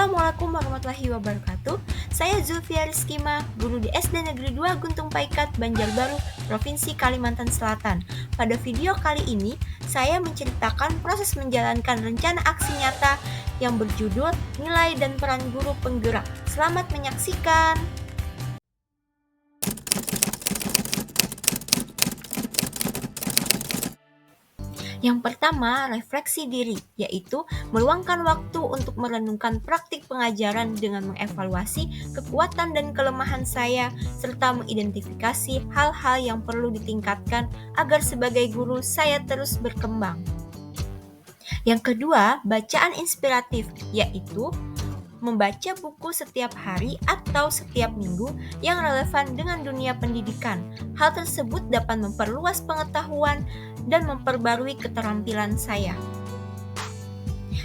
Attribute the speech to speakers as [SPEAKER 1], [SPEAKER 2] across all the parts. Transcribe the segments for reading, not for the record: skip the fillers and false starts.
[SPEAKER 1] Assalamualaikum warahmatullahi wabarakatuh. Saya Zulfia Rizkima, guru di SD Negeri 2 Guntung Paikat, Banjarbaru, Provinsi Kalimantan Selatan. Pada video kali ini, saya menceritakan proses menjalankan rencana aksi nyata yang berjudul Nilai dan Peran Guru Penggerak. Selamat menyaksikan. Yang pertama, refleksi diri, yaitu meluangkan waktu untuk merenungkan praktik pengajaran dengan mengevaluasi kekuatan dan kelemahan saya, serta mengidentifikasi hal-hal yang perlu ditingkatkan agar sebagai guru saya terus berkembang. Yang kedua, bacaan inspiratif, yaitu membaca buku setiap hari atau setiap minggu yang relevan dengan dunia pendidikan. Hal tersebut dapat memperluas pengetahuan dan memperbarui keterampilan saya.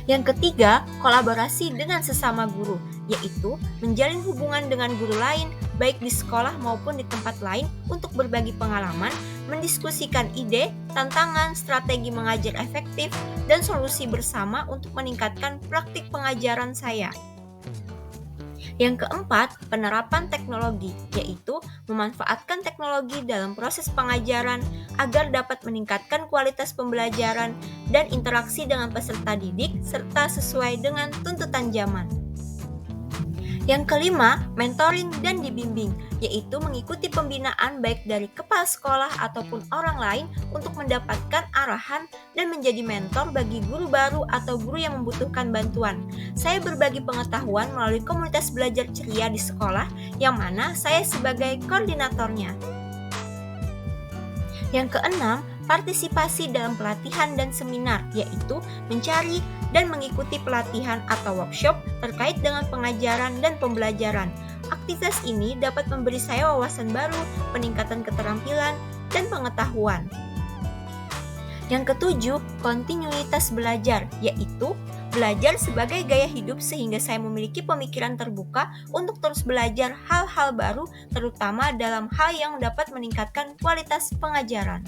[SPEAKER 1] Yang ketiga, kolaborasi dengan sesama guru, yaitu menjalin hubungan dengan guru lain, baik di sekolah maupun di tempat lain untuk berbagi pengalaman, mendiskusikan ide, tantangan, strategi mengajar efektif, dan solusi bersama untuk meningkatkan praktik pengajaran saya. Yang keempat, penerapan teknologi, yaitu memanfaatkan teknologi dalam proses pengajaran agar dapat meningkatkan kualitas pembelajaran dan interaksi dengan peserta didik serta sesuai dengan tuntutan zaman. Yang kelima, mentoring dan dibimbing, yaitu mengikuti pembinaan baik dari kepala sekolah ataupun orang lain untuk mendapatkan arahan dan menjadi mentor bagi guru baru atau guru yang membutuhkan bantuan. Saya berbagi pengetahuan melalui komunitas belajar ceria di sekolah, yang mana saya sebagai koordinatornya. Yang keenam, partisipasi dalam pelatihan dan seminar, yaitu mencari dan mengikuti pelatihan atau workshop terkait dengan pengajaran dan pembelajaran. Aktivitas ini dapat memberi saya wawasan baru, peningkatan keterampilan, dan pengetahuan. Yang ketujuh, kontinuitas belajar, yaitu belajar sebagai gaya hidup sehingga saya memiliki pemikiran terbuka untuk terus belajar hal-hal baru, terutama dalam hal yang dapat meningkatkan kualitas pengajaran.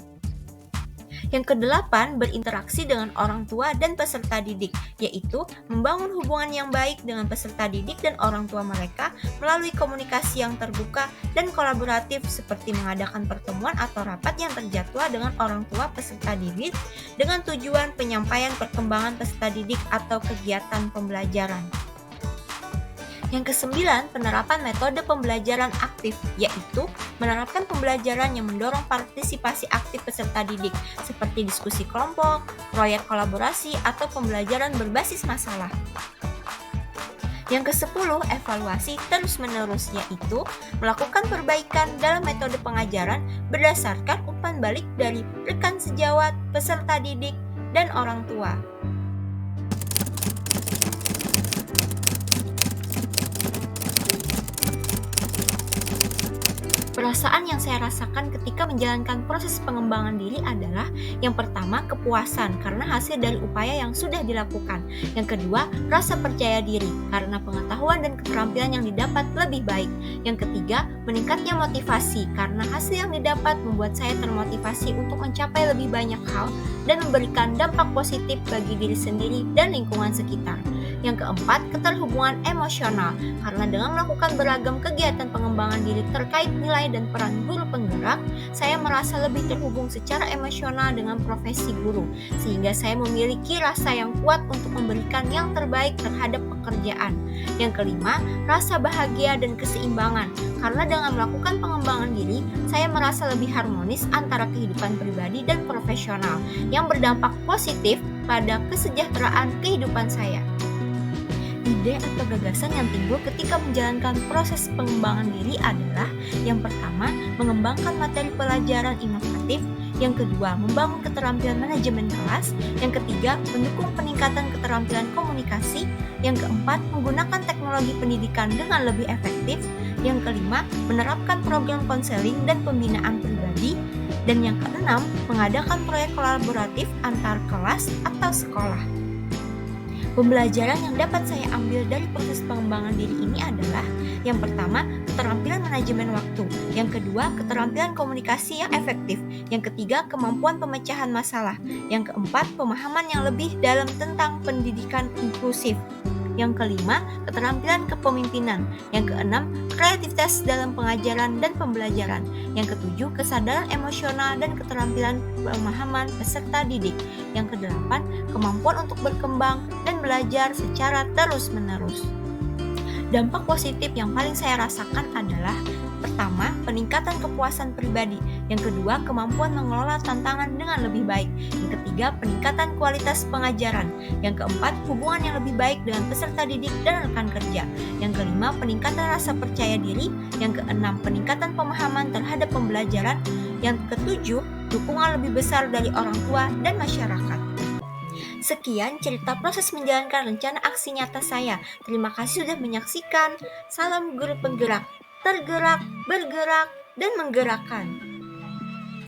[SPEAKER 1] Yang kedelapan, berinteraksi dengan orang tua dan peserta didik, yaitu membangun hubungan yang baik dengan peserta didik dan orang tua mereka melalui komunikasi yang terbuka dan kolaboratif seperti mengadakan pertemuan atau rapat yang terjadwal dengan orang tua peserta didik dengan tujuan penyampaian perkembangan peserta didik atau kegiatan pembelajaran. Yang kesembilan, penerapan metode pembelajaran aktif, yaitu menerapkan pembelajaran yang mendorong partisipasi aktif peserta didik, seperti diskusi kelompok, proyek kolaborasi, atau pembelajaran berbasis masalah. Yang kesepuluh, evaluasi terus-menerus, yaitu melakukan perbaikan dalam metode pengajaran berdasarkan umpan balik dari rekan sejawat, peserta didik, dan orang tua. Perasaan yang saya rasakan ketika menjalankan proses pengembangan diri adalah yang pertama, kepuasan karena hasil dari upaya yang sudah dilakukan. Yang kedua, rasa percaya diri karena pengetahuan dan keterampilan yang didapat lebih baik. Yang ketiga, meningkatnya motivasi karena hasil yang didapat membuat saya termotivasi untuk mencapai lebih banyak hal dan memberikan dampak positif bagi diri sendiri dan lingkungan sekitar. Yang keempat, keterhubungan emosional karena dengan melakukan beragam kegiatan pengembangan diri terkait nilai dan peran guru penggerak, saya merasa lebih terhubung secara emosional dengan profesi guru, sehingga saya memiliki rasa yang kuat untuk memberikan yang terbaik terhadap pekerjaan. Yang kelima, rasa bahagia dan keseimbangan karena dengan melakukan pengembangan diri, saya merasa lebih harmonis antara kehidupan pribadi dan profesional yang berdampak positif pada kesejahteraan kehidupan saya. Ide atau gagasan yang timbul ketika menjalankan proses pengembangan diri adalah yang pertama, mengembangkan materi pelajaran inovatif, yang kedua, membangun keterampilan manajemen kelas, yang ketiga, mendukung peningkatan keterampilan komunikasi, yang keempat, menggunakan teknologi pendidikan dengan lebih efektif, yang kelima, menerapkan program konseling dan pembinaan pribadi, dan yang keenam, mengadakan proyek kolaboratif antar kelas atau sekolah. Pembelajaran yang dapat saya ambil dari proses pengembangan diri ini adalah yang pertama, keterampilan manajemen waktu, yang kedua, keterampilan komunikasi yang efektif, yang ketiga, kemampuan pemecahan masalah, yang keempat, pemahaman yang lebih dalam tentang pendidikan inklusif. Yang kelima, keterampilan kepemimpinan. Yang keenam, kreativitas dalam pengajaran dan pembelajaran. Yang ketujuh, kesadaran emosional dan keterampilan pemahaman peserta didik. Yang kedelapan, kemampuan untuk berkembang dan belajar secara terus-menerus. Dampak positif yang paling saya rasakan adalah pertama, peningkatan kepuasan pribadi. Yang kedua, kemampuan mengelola tantangan dengan lebih baik. Yang ketiga, peningkatan kualitas pengajaran. Yang keempat, hubungan yang lebih baik dengan peserta didik dan rekan kerja. Yang kelima, peningkatan rasa percaya diri. Yang keenam, peningkatan pemahaman terhadap pembelajaran. Yang ketujuh, dukungan lebih besar dari orang tua dan masyarakat. Sekian cerita proses menjalankan rencana aksi nyata saya. Terima kasih sudah menyaksikan. Salam guru penggerak, tergerak, bergerak, dan menggerakkan.